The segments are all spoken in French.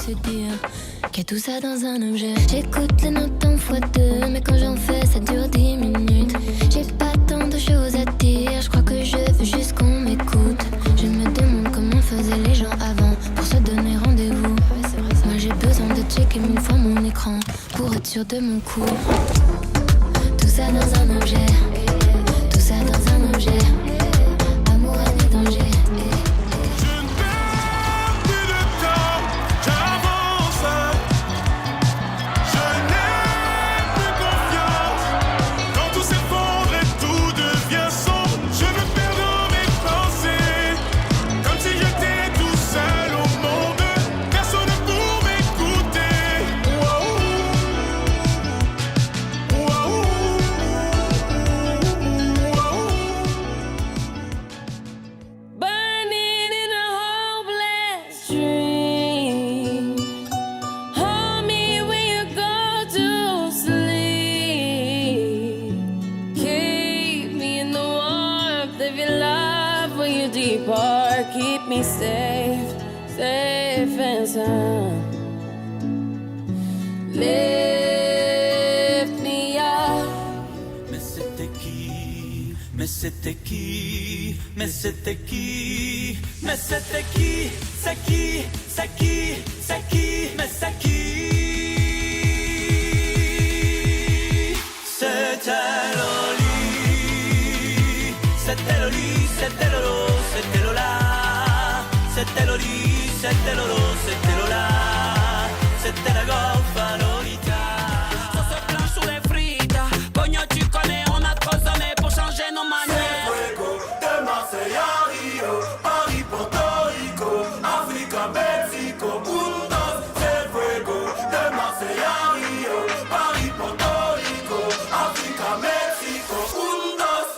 te dire qu'il y a tout ça dans un objet. J'écoute les notes en x2, mais quand j'en fais ça dure 10 minutes. J'ai pas tant de choses à dire, je crois que je veux juste qu'on m'écoute. Je me demande comment faisaient les gens avant pour se donner rendez-vous. Moi j'ai besoin de checker 1000 fois mon écran pour être sûr de mon coup. Tout ça dans un objet, tout ça dans un objet. Amour, haine et danger. Keep me safe, safe and sound. Lift me up. Mais c'était qui? Mais c'était qui? Mais c'était qui? Mais c'était qui? C'est qui? C'est qui? C'est qui? Mais c'est qui? C'était Loli. C'était Loli, c'était Lolo, c'était Lola. C'était Loli, c'était Lolo, c'était Lola. C'était la goffa Lolita. Ça se planche sur les frites. Pogno, tu connais, on a trop sonné pour changer nos manières. C'est fuego, de Marseille à Rio, Paris, Porto Rico, Africa, Mexico, Puntos. C'est fuego, de Marseille à Rio, Paris, Porto Rico, Africa, Mexico, Puntos.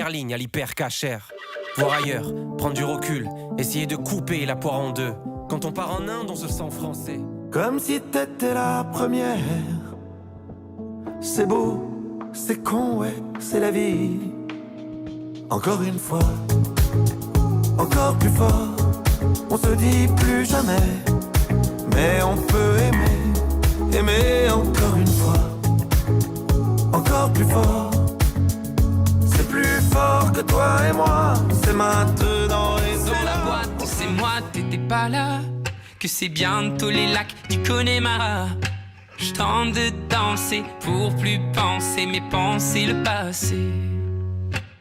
Ligne à l'hyper cachère. Voir ailleurs, prendre du recul, essayer de couper la poire en deux. Quand on part en Inde, on se sent français. Comme si t'étais la première. C'est beau, c'est con, ouais, c'est la vie. Encore une fois, encore plus fort. On se dit plus jamais, mais on peut aimer, aimer encore une fois. Encore plus fort. Plus fort que toi et moi, c'est maintenant et Dans la boîte, c'est moi, t'étais pas là. que c'est bientôt les lacs du Connemara. Je tente de danser pour plus penser mes pensées, le passé.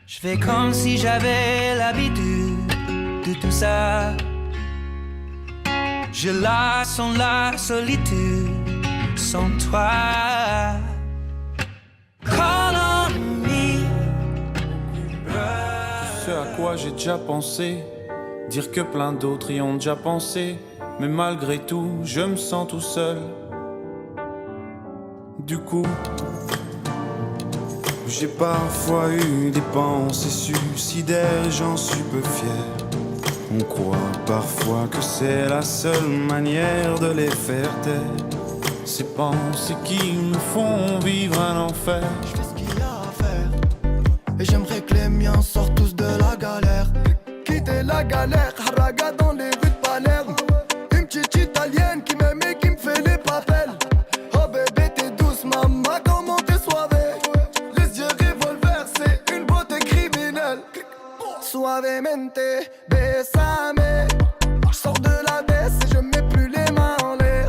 Je fais comme si j'avais l'habitude de tout ça. Je la sens la solitude sans toi. Call on me. Tu sais à quoi j'ai déjà pensé, dire que plein d'autres y ont déjà pensé, mais malgré tout, je me sens tout seul. Du coup, j'ai parfois eu des pensées suicidaires, j'en suis peu fier. On croit parfois que c'est la seule manière de les faire taire. Ces pensées qui me font vivre un enfer. Je fais ce qu'il y a à faire, et j'aimerais que les miens sortent tous de la galère. Quitter la galère, haraga dans les rues de Palerme. Une petite italienne qui m'aime et qui me fait les papels. Oh bébé t'es douce maman, comment t'es soivée. Les yeux revolver, c'est une beauté criminelle. Suavemente, besame. J'sors de la baisse et je mets plus les mains en l'air.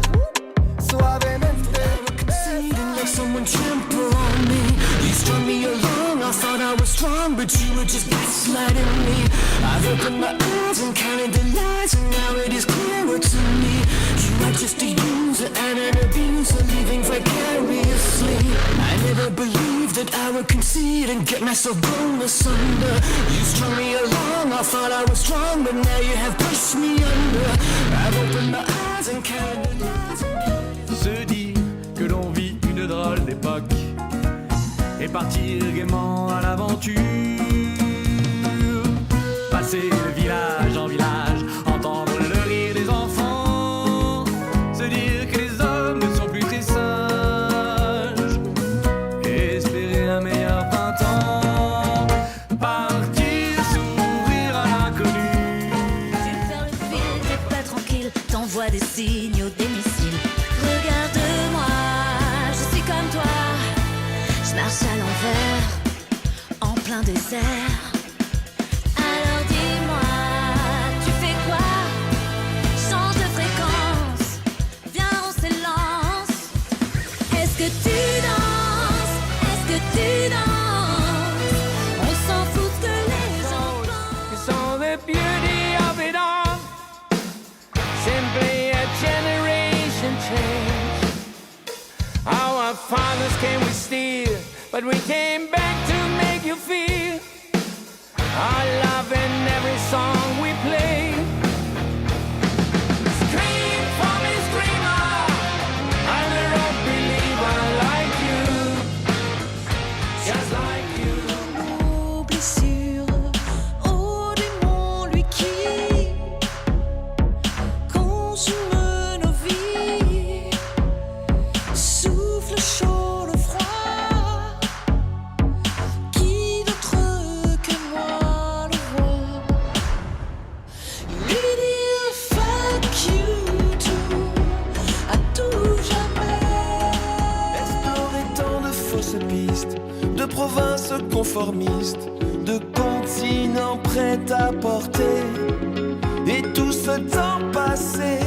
Suavemente, besame. Like someone trample on me. You strung me along, I thought I was strong, but you were just gaslighting me. I've opened my eyes and counted the lies, and now it is clearer to me. You are just a user and an abuser, living vicariously. I never believed that I would concede and get myself blown asunder. You strung me along, I thought I was strong, but now you have pushed me under. I've opened my eyes and counted the lies. Se dit que l'on vit une drôle d'époque et partir gaiement à l'aventure. Passer de village en village, entendre le rire des enfants, se dire que les hommes ne sont plus très sages, espérer un meilleur printemps, partir s'ouvrir à l'inconnu. Tu perds le fil, t'es pas tranquille, t'envoies des signaux, des missiles. Regarde-moi, je suis comme toi, je marche à l'envers, en plein désert. Alors dis-moi, tu fais quoi? Change de fréquence, viens on s'élance. Est-ce que tu danses? Est-ce que tu danses? On s'en fout ce que les gens pensent. It's all the beauty of it all, simply a generation change. Our fathers came with steel, but we came back to make you feel our love in every song we play. Scream for me, screamer, I'm a rock believer like you, just like you. Nos blessures, oh démon, lui qui consume nos vies, souffle chaud, le froid, qui d'autre que moi le voit, lui dire fuck you to, à tout jamais. explorer tant de fausses pistes, de provinces conformistes, de continents prêts à porter. Et tout ce temps passé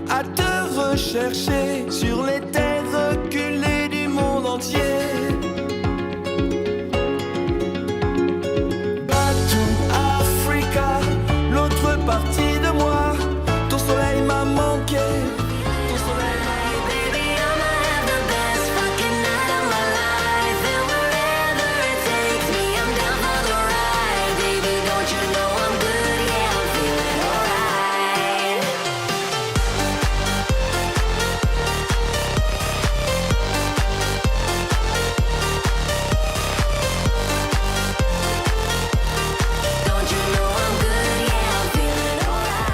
à te rechercher sur les terres reculées du monde entier. Back to Africa, l'autre partie de moi. Ton soleil m'a manqué. Ton soleil m'a manqué. Baby, I'ma have the best fucking night of my life. And wherever it takes me, I'm down for the ride. Baby, don't you know I'm good? Yeah, I'm feeling alright. Don't you know I'm good? Yeah, I'm feeling alright.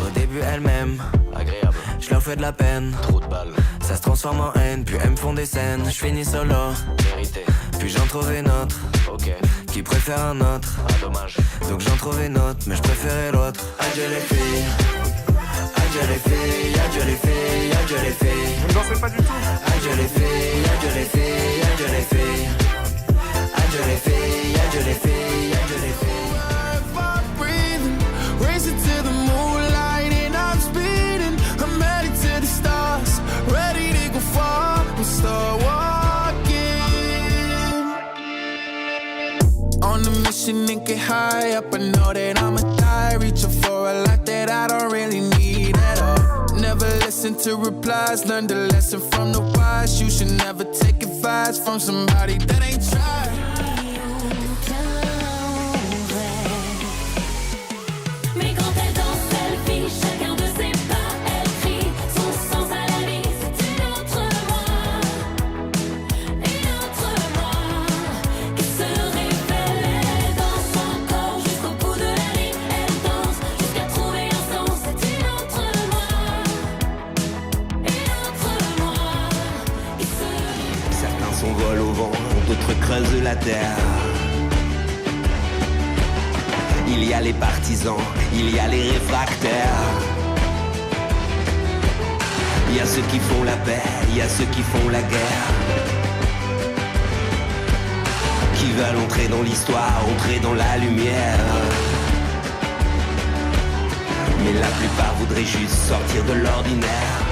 Au début elle m'aime, agréable, je leur fais de la peine, trop de balles, ça se transforme en haine, puis elles me font des scènes, je finis solo, vérité, puis j'en trouve une autre, ok, qui préfère un autre, ah dommage, donc j'en trouve une autre, mais je préférais l'autre. Adieu les filles, adieu les filles, adieu les filles, adieu les filles. Je ne dansais pas du tout. Adieu les filles, adieu les filles, adieu les filles. Adieu les filles, adieu les filles, adieu les filles. Breathing, racing to the moonlight, and I'm speaking. get high up, I know that I'ma die. Reaching for a lot that I don't really need at all. Never listen to replies, learn the lesson from the wise. You should never take advice from somebody that ain't tried. Mais quand elle danse, elle vit chacun de ses pas. Elle crie son sens à la vie. C'est une autre moi qui se révèle. Elle danse encore jusqu'au bout de la nuit. Elle danse jusqu'à trouver un sens. C'est une autre moi qui se révèle. Certains s'envolent au vent, d'autres creusent la terre. Il y a les partisans, il y a les réfractaires. Il y a ceux qui font la paix, il y a ceux qui font la guerre. Qui veulent entrer dans l'histoire, entrer dans la lumière. Mais la plupart voudraient juste sortir de l'ordinaire.